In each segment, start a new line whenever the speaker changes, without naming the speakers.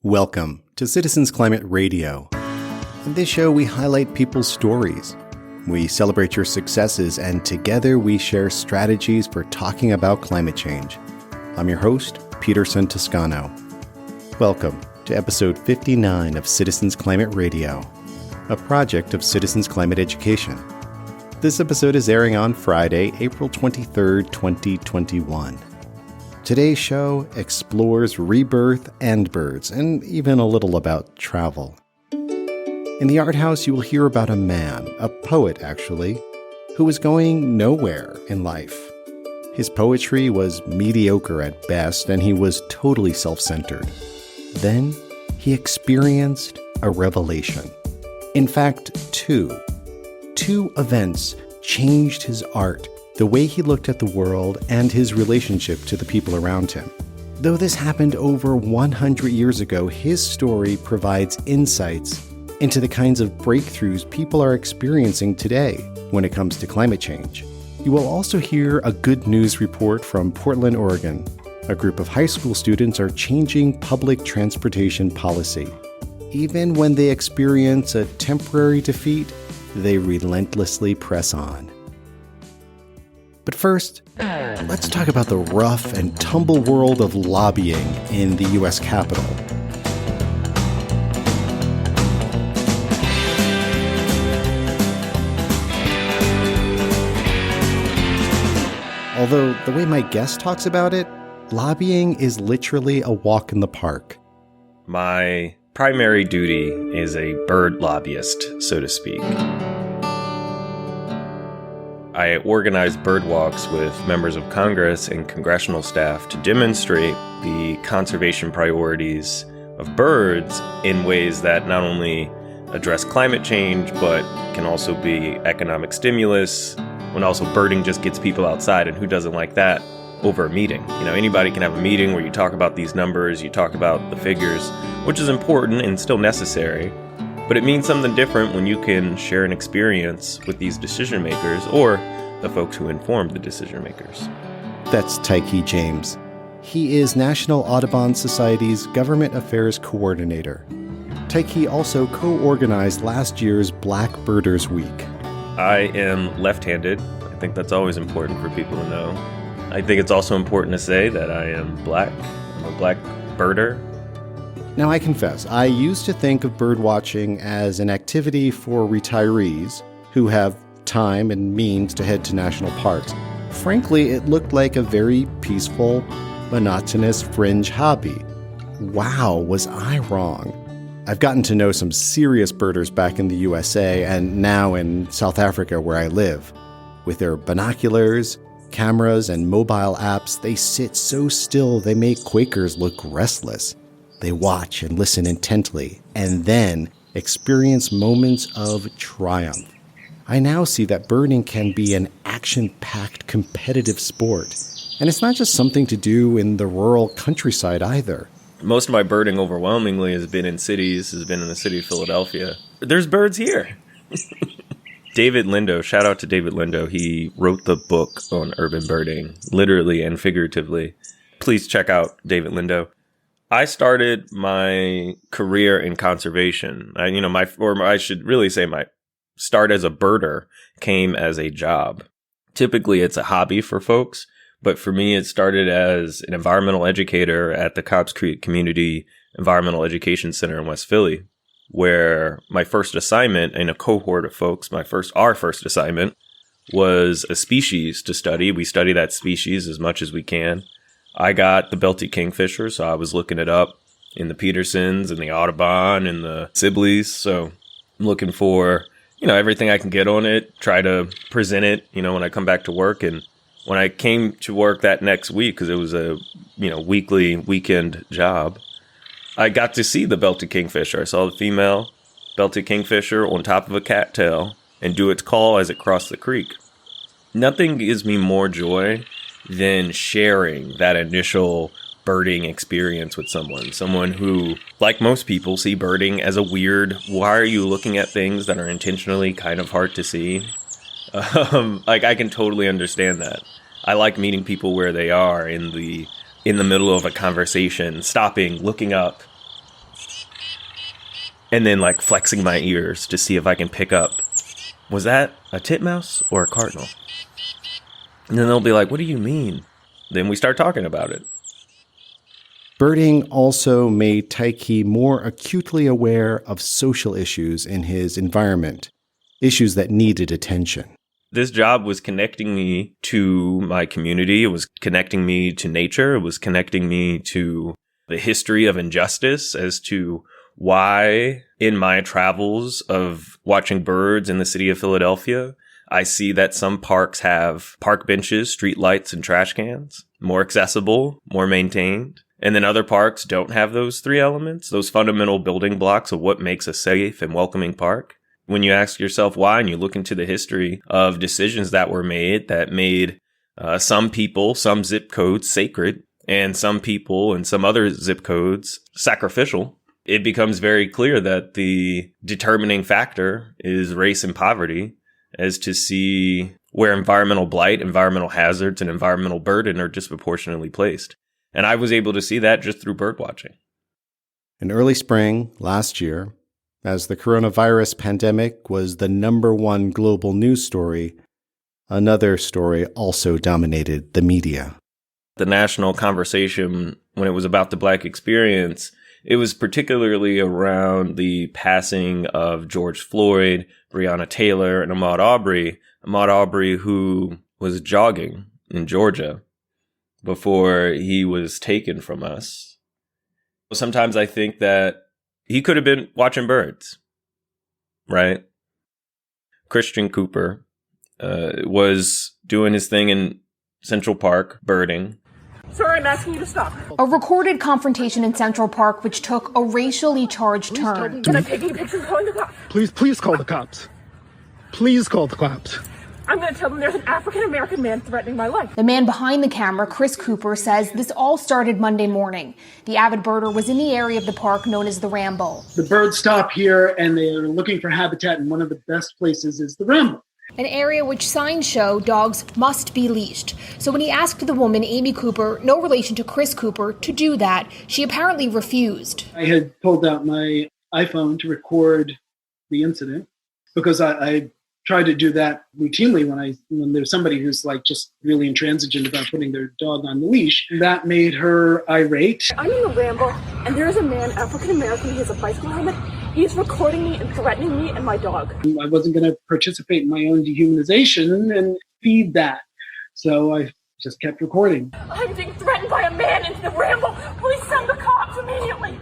Welcome to Citizens Climate Radio. In this show, we highlight people's stories. We celebrate your successes, and together we share strategies for talking about climate change. I'm your host, Peterson Toscano. Welcome to episode 59 of Citizens Climate Radio, a project of Citizens Climate Education. This episode is airing on Friday, April 23rd, 2021. Today's show explores rebirth and birds, and even a little about travel. In the Art House, you will hear about a man, a poet actually, who was going nowhere in life. His poetry was mediocre at best, and he was totally self-centered. Then, he experienced a revelation. In fact, two events changed his art, the way he looked at the world, and his relationship to the people around him. Though this happened over 100 years ago, his story provides insights into the kinds of breakthroughs people are experiencing today when it comes to climate change. You will also hear a good news report from Portland, Oregon. A group of high school students are changing public transportation policy. Even when they experience a temporary defeat, they relentlessly press on. But first, let's talk about the rough and tumble world of lobbying in the U.S. Capitol. Although the way my guest talks about it, lobbying is literally a walk in the park.
My primary duty is a bird lobbyist, so to speak. I organize bird walks with members of Congress and congressional staff to demonstrate the conservation priorities of birds in ways that not only address climate change, but can also be economic stimulus, when also birding just gets people outside, and who doesn't like that over a meeting? You know, anybody can have a meeting where you talk about these numbers, you talk about the figures, which is important and still necessary. But it means something different when you can share an experience with these decision makers or the folks who inform the decision makers.
That's Tyche James. He is National Audubon Society's Government Affairs Coordinator. Tyche also co-organized last year's Black Birders Week.
I am left-handed. I think that's always important for people to know. I think it's also important to say that I am black. I'm a black birder.
Now, I confess, I used to think of birdwatching as an activity for retirees who have time and means to head to national parks. Frankly, it looked like a very peaceful, monotonous fringe hobby. Wow, was I wrong? I've gotten to know some serious birders back in the USA and now in South Africa where I live. With their binoculars, cameras, and mobile apps, they sit so still they make Quakers look restless. They watch and listen intently, and then experience moments of triumph. I now see that birding can be an action-packed competitive sport, and it's not just something to do in the rural countryside either.
Most of my birding overwhelmingly has been in cities, has been in the city of Philadelphia. There's birds here. David Lindo, shout out to David Lindo. He wrote the book on urban birding, literally and figuratively. Please check out David Lindo. I started my career in conservation. I should really say my start as a birder came as a job. Typically, it's a hobby for folks, but for me, it started as an environmental educator at the Cobbs Creek Community Environmental Education Center in West Philly, where my first assignment in a cohort of folks, our first assignment was a species to study. We study that species as much as we can. I got the Belty kingfisher, so I was looking it up in the Petersons and the Audubon and the Sibleys. So I'm looking for, everything I can get on it, try to present it, when I come back to work. And when I came to work that next week, because it was a, weekly, weekend job, I got to see the Belty kingfisher. I saw the female Belty kingfisher on top of a cattail and do its call as it crossed the creek. Nothing gives me more joy than sharing that initial birding experience with someone who, like most people, see birding as a weird, why are you looking at things that are intentionally kind of hard to see? I can totally understand that. I like meeting people where they are in the middle of a conversation, stopping, looking up, and then like flexing my ears to see if I can pick up, was that a titmouse or a cardinal? And then they'll be like, what do you mean? Then we start talking about it.
Birding also made Tyche more acutely aware of social issues in his environment, issues that needed attention.
This job was connecting me to my community. It was connecting me to nature. It was connecting me to the history of injustice as to why in my travels of watching birds in the city of Philadelphia, I see that some parks have park benches, street lights, and trash cans, more accessible, more maintained. And then other parks don't have those three elements, those fundamental building blocks of what makes a safe and welcoming park. When you ask yourself why and you look into the history of decisions that were made that made some people, some zip codes sacred, and some people and some other zip codes sacrificial, it becomes very clear that the determining factor is race and poverty, as to see where environmental blight, environmental hazards, and environmental burden are disproportionately placed. And I was able to see that just through bird watching.
In early spring last year, as the coronavirus pandemic was the #1 global news story, another story also dominated the media.
The national conversation, when it was about the Black experience, it was particularly around the passing of George Floyd, Breonna Taylor, and Ahmaud Arbery. Ahmaud Arbery, who was jogging in Georgia before he was taken from us. Sometimes I think that he could have been watching birds, right? Christian Cooper was doing his thing in Central Park, birding.
Sir, I'm asking you to stop.
A recorded confrontation in Central Park which took a racially charged turn.
Can I take any pictures of calling the cops?
Please call the cops. Please call the cops.
I'm going to tell them there's an African-American man threatening my life.
The man behind the camera, Chris Cooper, says this all started Monday morning. The avid birder was in the area of the park known as the Ramble.
The birds stop here and they are looking for habitat, and one of the best places is the Ramble.
An area which signs show dogs must be leashed. So when he asked the woman, Amy Cooper, no relation to Chris Cooper, to do that, she apparently refused.
I had pulled out my iPhone to record the incident because I try to do that routinely when there's somebody who's like just really intransigent about putting their dog on the leash. That made her irate.
I'm in the Ramble, and there is a man, African-American, he has a bicycle helmet. He's recording me and threatening me and my dog.
I wasn't going to participate in my own dehumanization and feed that. So I just kept recording.
I'm being threatened by a man in the Ramble. Please send the cops immediately.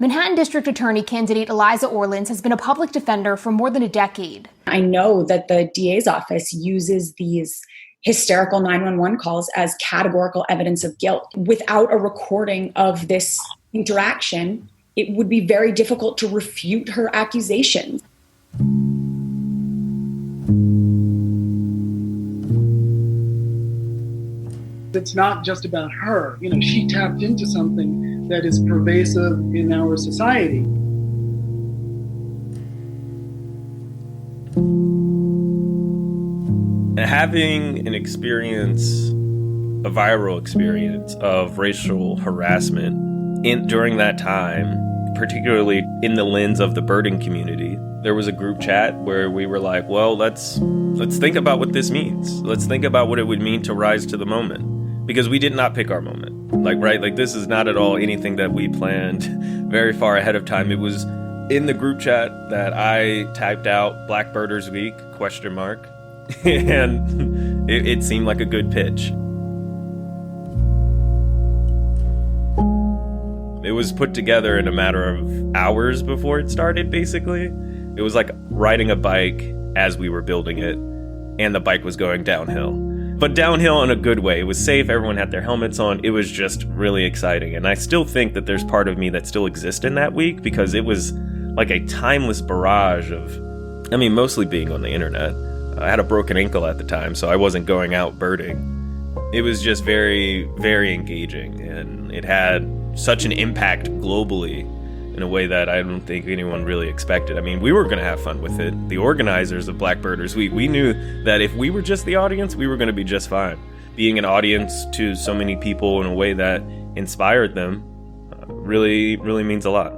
Manhattan District Attorney candidate Eliza Orlins has been a public defender for more than a decade.
I know that the DA's office uses these hysterical 911 calls as categorical evidence of guilt. Without a recording of this interaction, it would be very difficult to refute her accusations.
It's not just about her. She tapped into something that is pervasive in our society.
Having an experience, a viral experience of racial harassment during that time, particularly in the lens of the birding community, there was a group chat where we were like, well, let's think about what this means. Let's think about what it would mean to rise to the moment. Because we did not pick our moment. This is not at all anything that we planned very far ahead of time. It was in the group chat that I typed out Black Birders Week, ? And it seemed like a good pitch. It was put together in a matter of hours before it started, basically. It was like riding a bike as we were building it, and the bike was going downhill. But downhill in a good way. It was safe, everyone had their helmets on, it was just really exciting. And I still think that there's part of me that still exists in that week, because it was like a timeless barrage of, mostly being on the internet. I had a broken ankle at the time, so I wasn't going out birding. It was just very, very engaging, and it had such an impact globally in a way that I don't think anyone really expected. We were going to have fun with it. The organizers of Black Birders Week, we knew that if we were just the audience, we were going to be just fine. Being an audience to so many people in a way that inspired them really, really means a lot.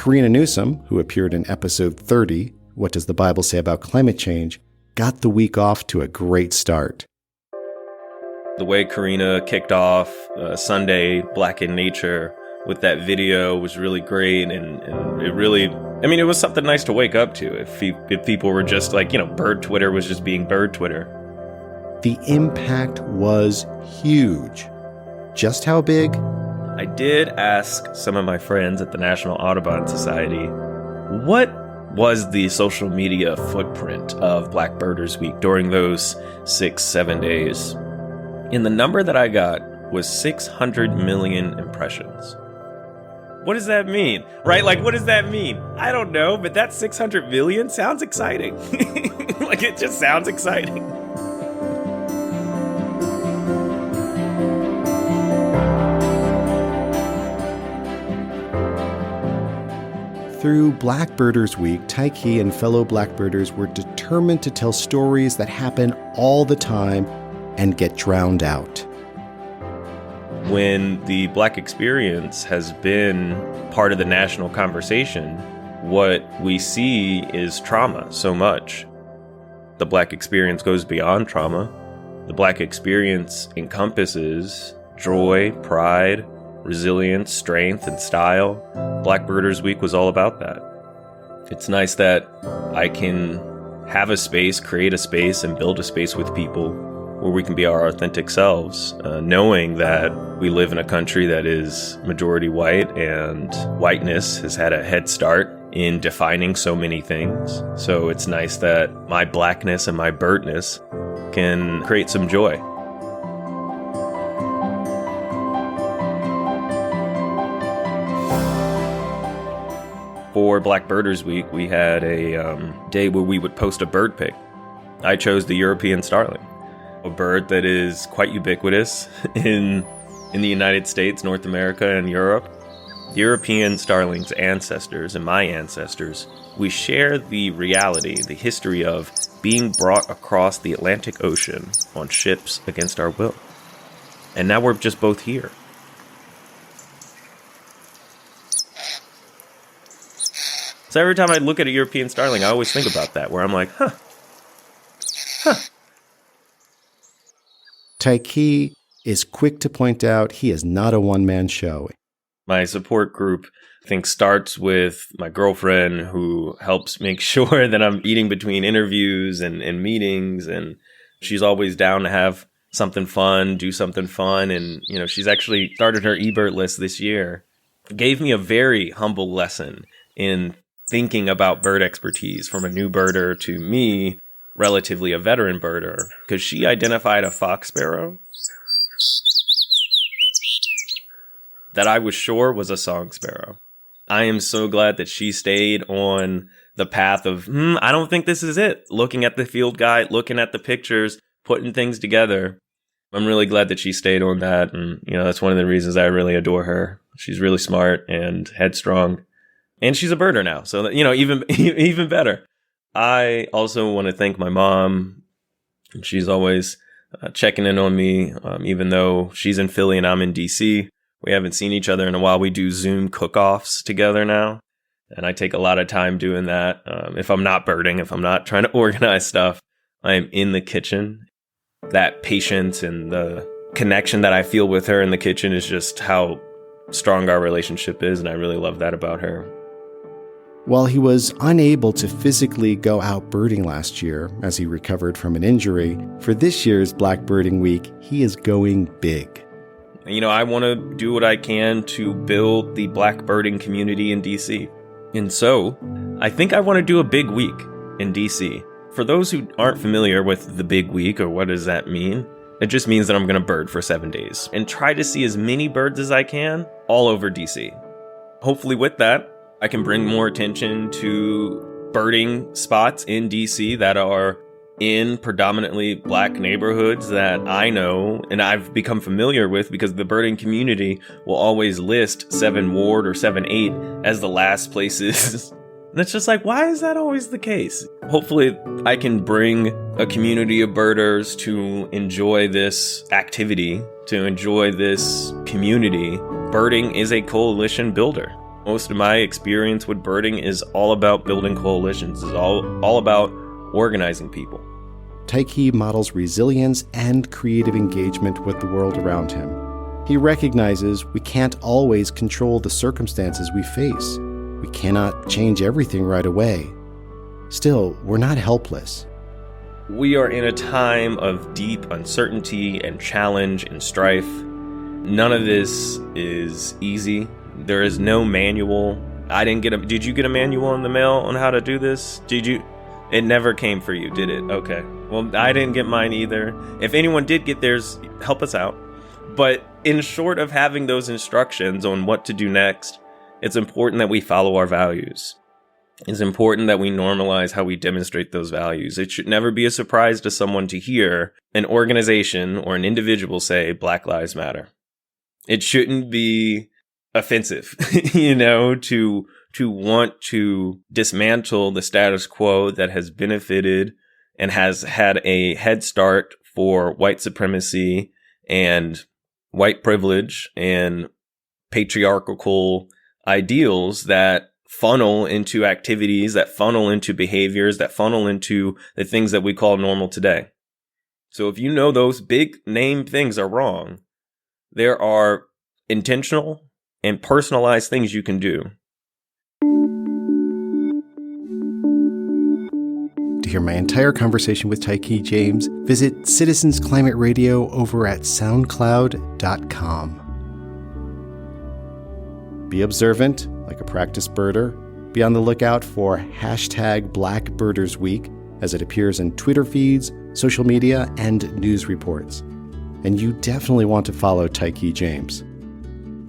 Karina Newsom, who appeared in episode 30, What Does the Bible Say About Climate Change, got the week off to a great start.
The way Karina kicked off Sunday Black in Nature with that video was really great, and it really, it was something nice to wake up to if people were just like, bird Twitter was just being bird Twitter.
The impact was huge. Just how big?
I did ask some of my friends at the National Audubon Society, what was the social media footprint of Black Birders Week during those 6-7 days? And the number that I got was 600 million impressions. What does that mean? Right? Like, what does that mean? I don't know, but that 600 million sounds exciting. Like, it just sounds exciting.
Through Black Birders Week, Tyche and fellow Blackbirders were determined to tell stories that happen all the time and get drowned out.
When the Black experience has been part of the national conversation, what we see is trauma so much. The Black experience goes beyond trauma. The Black experience encompasses joy, pride, resilience, strength, and style. Black Birders Week was all about that. It's nice that I can have a space, create a space, and build a space with people where we can be our authentic selves, knowing that we live in a country that is majority white, and whiteness has had a head start in defining so many things. So it's nice that my Blackness and my birdness can create some joy. For Black Birders Week, we had a day where we would post a bird pic. I chose the European starling, a bird that is quite ubiquitous in the United States, North America, and Europe. The European starling's ancestors and my ancestors, we share the reality, the history of being brought across the Atlantic Ocean on ships against our will. And now we're just both here. So every time I look at a European starling, I always think about that, where I'm like, huh.
Tyche is quick to point out he is not a one-man show.
My support group, I think, starts with my girlfriend, who helps make sure that I'm eating between interviews and meetings, and she's always down to have something fun, do something fun, and she's actually started her eBird list this year. Gave me a very humble lesson in thinking about bird expertise from a new birder to me, relatively a veteran birder, because she identified a fox sparrow that I was sure was a song sparrow. I am so glad that she stayed on the path of, I don't think this is it. Looking at the field guide, looking at the pictures, putting things together. I'm really glad that she stayed on that. And, that's one of the reasons I really adore her. She's really smart and headstrong. And she's a birder now. So, even better. I also want to thank my mom. She's always checking in on me, even though she's in Philly and I'm in DC. We haven't seen each other in a while. We do Zoom cook-offs together now. And I take a lot of time doing that. If I'm not birding, if I'm not trying to organize stuff, I am in the kitchen. That patience and the connection that I feel with her in the kitchen is just how strong our relationship is. And I really love that about her.
While he was unable to physically go out birding last year as he recovered from an injury, for this year's Black Birding Week, he is going big.
I want to do what I can to build the Black birding community in DC. And so, I think I want to do a big week in DC. For those who aren't familiar with the big week, or what does that mean? It just means that I'm going to bird for 7 days and try to see as many birds as I can all over DC. Hopefully with that, I can bring more attention to birding spots in DC that are in predominantly Black neighborhoods that I know and I've become familiar with, because the birding community will always list 7 Ward or 7-8 as the last places. And it's just like, why is that always the case? Hopefully I can bring a community of birders to enjoy this activity, to enjoy this community. Birding is a coalition builder. Most of my experience with birding is all about building coalitions, is all about organizing people.
Tyche models resilience and creative engagement with the world around him. He recognizes we can't always control the circumstances we face. We cannot change everything right away. Still, we're not helpless.
We are in a time of deep uncertainty and challenge and strife. None of this is easy. There is no manual. Did you get a manual in the mail on how to do this? Did you? It never came for you, did it? Okay. Well, I didn't get mine either. If anyone did get theirs, help us out. But in short of having those instructions on what to do next, it's important that we follow our values. It's important that we normalize how we demonstrate those values. It should never be a surprise to someone to hear an organization or an individual say Black Lives Matter. It shouldn't be offensive, to want to dismantle the status quo that has benefited and has had a head start for white supremacy and white privilege and patriarchal ideals that funnel into activities, that funnel into behaviors, that funnel into the things that we call normal today. So if you know those big name things are wrong, there are intentional and personalized things you can do.
To hear my entire conversation with Tyche James, visit Citizens Climate Radio over at soundcloud.com. Be observant, like a practice birder. Be on the lookout for hashtag Black Birders Week as it appears in Twitter feeds, social media, and news reports. And you definitely want to follow Tyche James.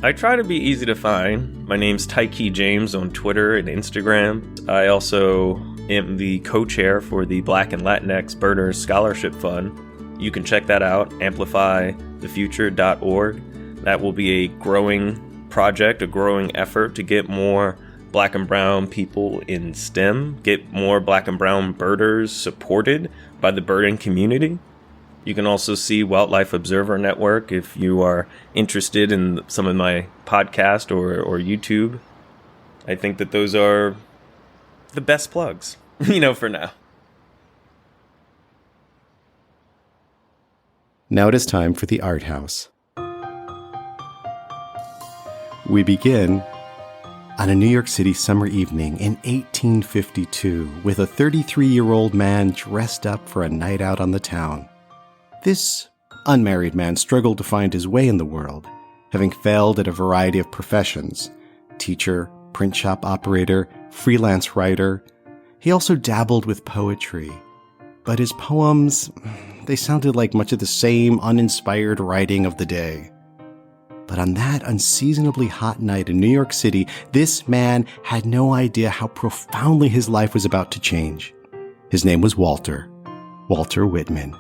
I try to be easy to find. My name's Tyche James on Twitter and Instagram. I also am the co-chair for the Black and Latinx Birders Scholarship Fund. You can check that out, amplifythefuture.org. That will be a growing project, a growing effort to get more Black and brown people in STEM, get more Black and brown birders supported by the birding community. You can also see Wildlife Observer Network if you are interested in some of my podcast or YouTube. I think that those are the best plugs, for now.
Now it is time for the Art House. We begin on a New York City summer evening in 1852 with a 33-year-old man dressed up for a night out on the town. This unmarried man struggled to find his way in the world, having failed at a variety of professions: teacher, print shop operator, freelance writer. He also dabbled with poetry, but his poems, they sounded like much of the same uninspired writing of the day. But on that unseasonably hot night in New York City, this man had no idea how profoundly his life was about to change. His name was Walter Whitman.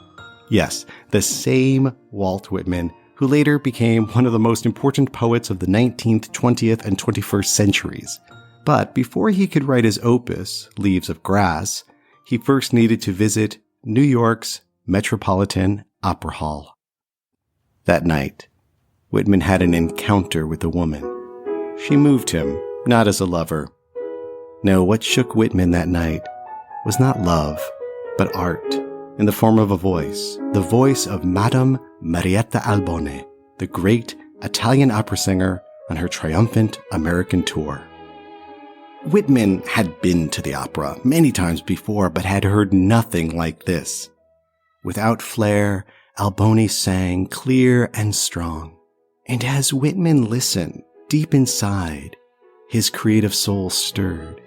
Yes, the same Walt Whitman who later became one of the most important poets of the 19th, 20th, and 21st centuries. But before he could write his opus, Leaves of Grass, he first needed to visit New York's Metropolitan Opera Hall. That night, Whitman had an encounter with a woman. She moved him, not as a lover. No, what shook Whitman that night was not love, but art, in the form of a voice, the voice of Madame Marietta Albone, the great Italian opera singer on her triumphant American tour. Whitman had been to the opera many times before, but had heard nothing like this. Without flair, Albone sang clear and strong. And as Whitman listened, deep inside, his creative soul stirred.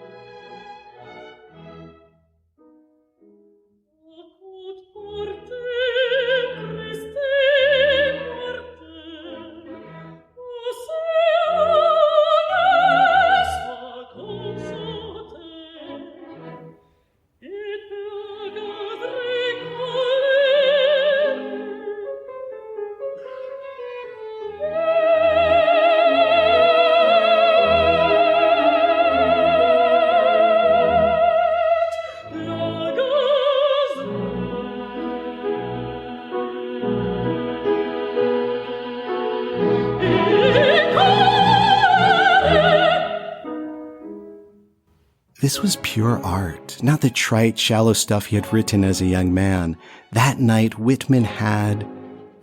This was pure art, not the trite, shallow stuff he had written as a young man. That night, Whitman had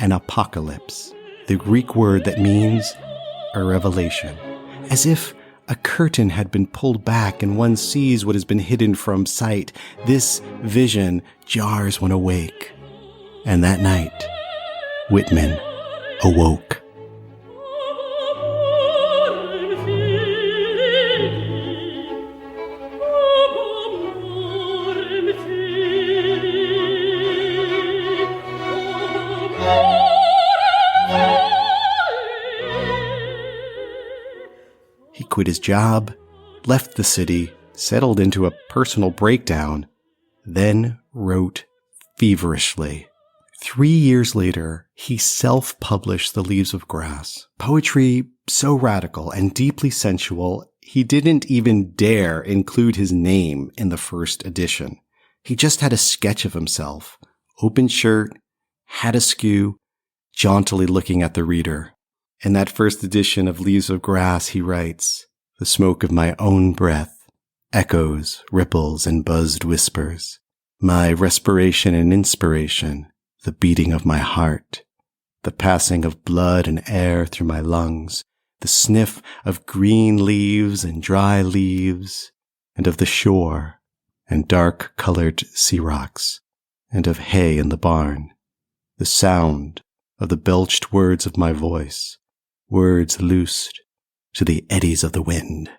an apocalypse, the Greek word that means a revelation, as if a curtain had been pulled back and one sees what has been hidden from sight. This vision jars one awake. And that night, Whitman awoke. He quit his job, left the city, settled into a personal breakdown, then wrote feverishly. 3 years later, he self-published The Leaves of Grass. Poetry so radical and deeply sensual, he didn't even dare include his name in the first edition. He just had a sketch of himself, open shirt, hat askew, jauntily looking at the reader. In that first edition of Leaves of Grass, he writes, "The smoke of my own breath, echoes, ripples, and buzzed whispers. My respiration and inspiration, the beating of my heart, the passing of blood and air through my lungs, the sniff of green leaves and dry leaves, and of the shore, and dark-colored sea rocks, and of hay in the barn, the sound of the belched words of my voice, words loosed to the eddies of the wind."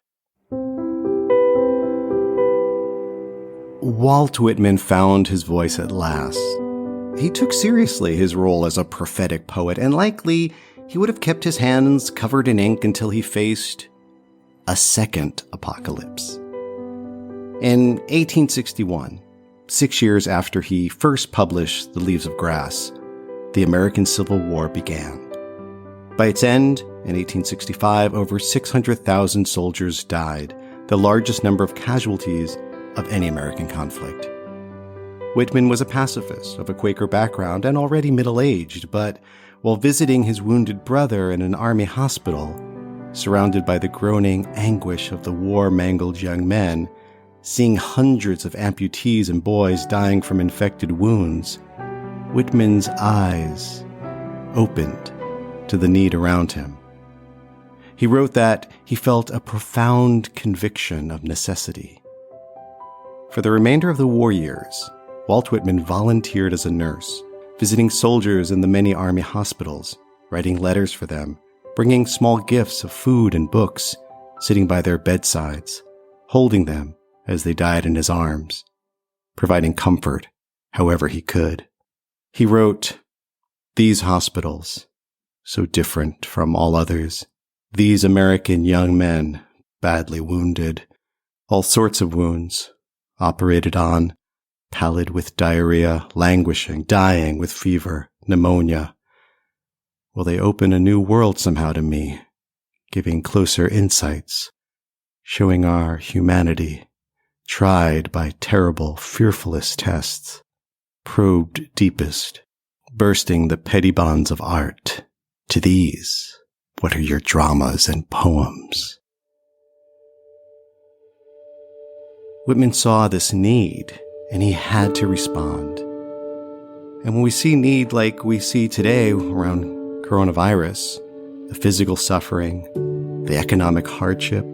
Walt Whitman found his voice at last. He took seriously his role as a prophetic poet, and likely he would have kept his hands covered in ink until he faced a second apocalypse. In 1861, 6 years after he first published The Leaves of Grass, the American Civil War began. By its end, in 1865, over 600,000 soldiers died, the largest number of casualties of any American conflict. Whitman was a pacifist of a Quaker background and already middle-aged, but while visiting his wounded brother in an army hospital, surrounded by the groaning anguish of the war-mangled young men, seeing hundreds of amputees and boys dying from infected wounds, Whitman's eyes opened to the need around him. He wrote that he felt a profound conviction of necessity. For the remainder of the war years, Walt Whitman volunteered as a nurse, visiting soldiers in the many army hospitals, writing letters for them, bringing small gifts of food and books, sitting by their bedsides, holding them as they died in his arms, providing comfort however he could. He wrote, "These hospitals, so different from all others, these American young men, badly wounded, all sorts of wounds, operated on, pallid with diarrhea, languishing, dying with fever, pneumonia. Will they open a new world somehow to me, giving closer insights, showing our humanity, tried by terrible, fearfulest tests, probed deepest, bursting the petty bonds of art. To these, what are your dramas and poems?" Whitman saw this need, and he had to respond. And when we see need like we see today around coronavirus, the physical suffering, the economic hardship,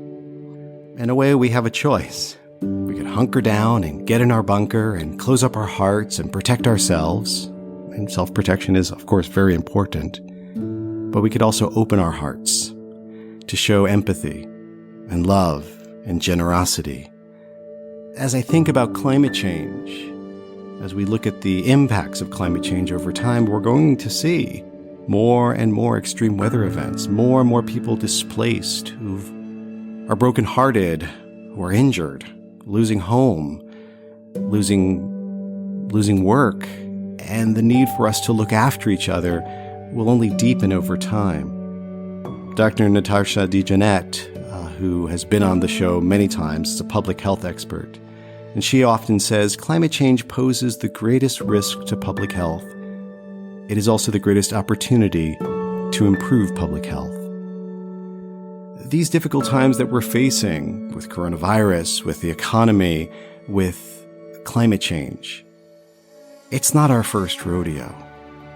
in a way we have a choice. We could hunker down and get in our bunker and close up our hearts and protect ourselves. And self-protection is, of course, very important. But we could also open our hearts to show empathy and love and generosity. As I think about climate change, as we look at the impacts of climate change over time, we're going to see more and more extreme weather events, more and more people displaced who are brokenhearted, who are injured, losing home, losing work, and the need for us to look after each other will only deepen over time. Dr. Natasha DeJohnette, who has been on the show many times, is a public health expert, and she often says climate change poses the greatest risk to public health. It is also the greatest opportunity to improve public health. these difficult times that we're facing with coronavirus, with the economy, with climate change, it's not our first rodeo.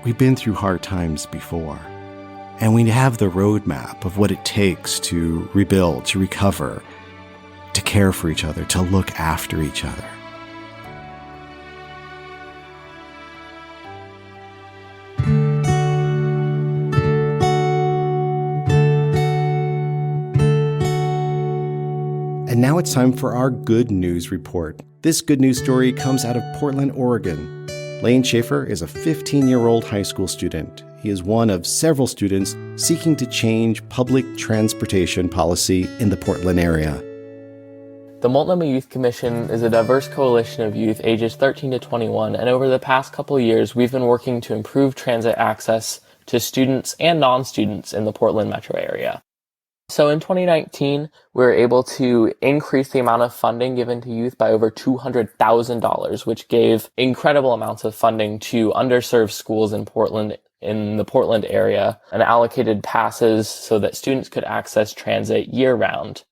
We've been through hard times before, and we have the roadmap of what it takes to rebuild, to recover, to care for each other, to look after each other. And now it's time for our good news report. This good news story comes out of Portland, Oregon. Lane Schaefer is a 15-year-old high school student. He is one of several students seeking to change public transportation policy in the Portland area.
The Multnomah Youth Commission is a diverse coalition of youth ages 13 to 21, and over the past couple of years, we've been working to improve transit access to students and non-students in the Portland metro area. So in 2019, we were able to increase the amount of funding given to youth by over $200,000, which gave incredible amounts of funding to underserved schools in Portland, in the Portland area, and allocated passes so that students could access transit year-round.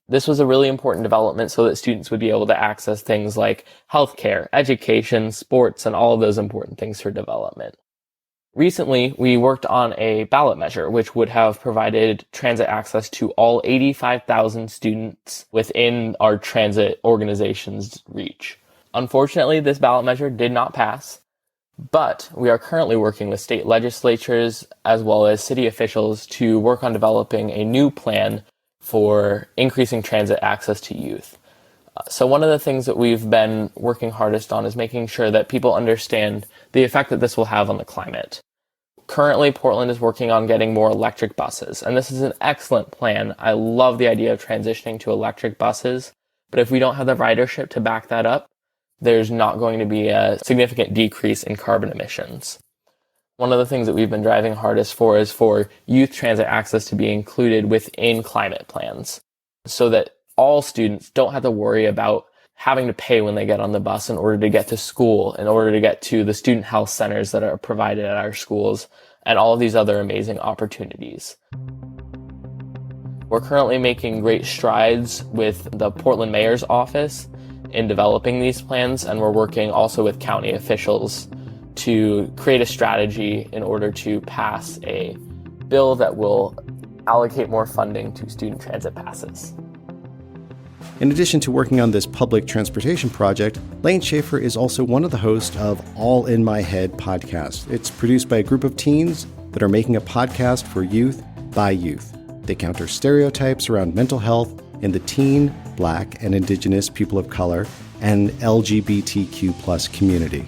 This was a really important development so that students would be able to access things like healthcare, education, sports, and all of those important things for development. Recently, we worked on a ballot measure, which would have provided transit access to all 85,000 students within our transit organization's reach. Unfortunately, this ballot measure did not pass, but we are currently working with state legislatures as well as city officials to work on developing a new plan for increasing transit access to youth. So one of the things that we've been working hardest on is making sure that people understand the effect that this will have on the climate. Currently, Portland is working on getting more electric buses, and this is an excellent plan. I love the idea of transitioning to electric buses, but if we don't have the ridership to back that up, there's not going to be a significant decrease in carbon emissions. One of the things that we've been driving hardest for is for youth transit access to be included within climate plans, so that all students don't have to worry about having to pay when they get on the bus in order to get to school, in order to get to the student health centers that are provided at our schools, and all of these other amazing opportunities. We're currently making great strides with the Portland Mayor's office in developing these plans, and we're working also with county officials to create a strategy in order to pass a bill that will allocate more funding to student transit passes.
In addition to working on this public transportation project, Lane Schaefer is also one of the hosts of All in My Head podcast. It's produced by a group of teens that are making a podcast for youth by youth. They counter stereotypes around mental health in the teen, Black, and Indigenous people of color, and LGBTQ+ community.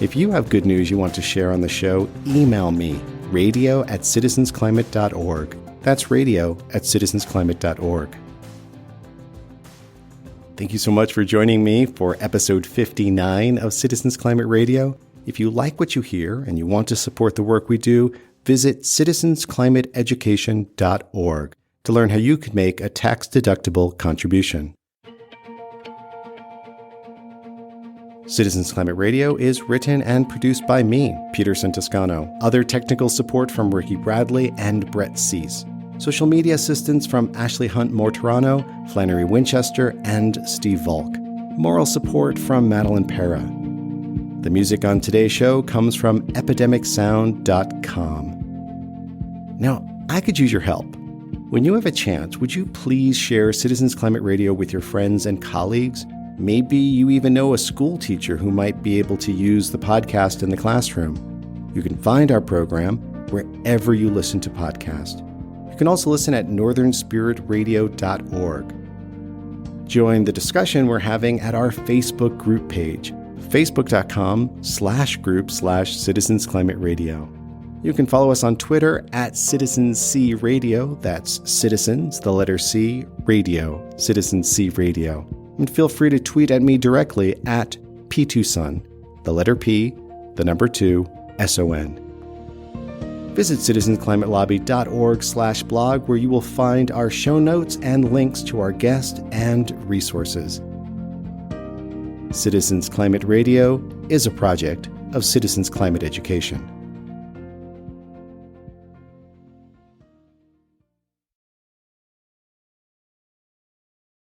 If you have good news you want to share on the show, email me, radio@citizensclimate.org. That's radio@citizensclimate.org. Thank you so much for joining me for episode 59 of Citizens Climate Radio. If you like what you hear and you want to support the work we do, visit citizensclimateeducation.org to learn how you could make a tax-deductible contribution. Citizens Climate Radio is written and produced by me, Peterson Toscano. Other technical support from Ricky Bradley and Brett Cease. Social media assistance from Ashley Hunt Mortorano, Flannery Winchester, and Steve Volk. Moral support from Madeline Pera. The music on today's show comes from epidemicsound.com. Now, I could use your help. When you have a chance, would you please share Citizens Climate Radio with your friends and colleagues? Maybe you even know a school teacher who might be able to use the podcast in the classroom. You can find our program wherever you listen to podcasts. You can also listen at northernspiritradio.org. Join the discussion we're having at our Facebook group page, facebook.com/group/Citizens Climate Radio. You can follow us on Twitter at Citizens C Radio. That's Citizens, the letter C, Radio, Citizens C Radio. And feel free to tweet at me directly at P2Son, the letter P, the number 2, SON. Visit citizensclimatelobby.org/blog, where you will find our show notes and links to our guests and resources. Citizens Climate Radio is a project of Citizens Climate Education.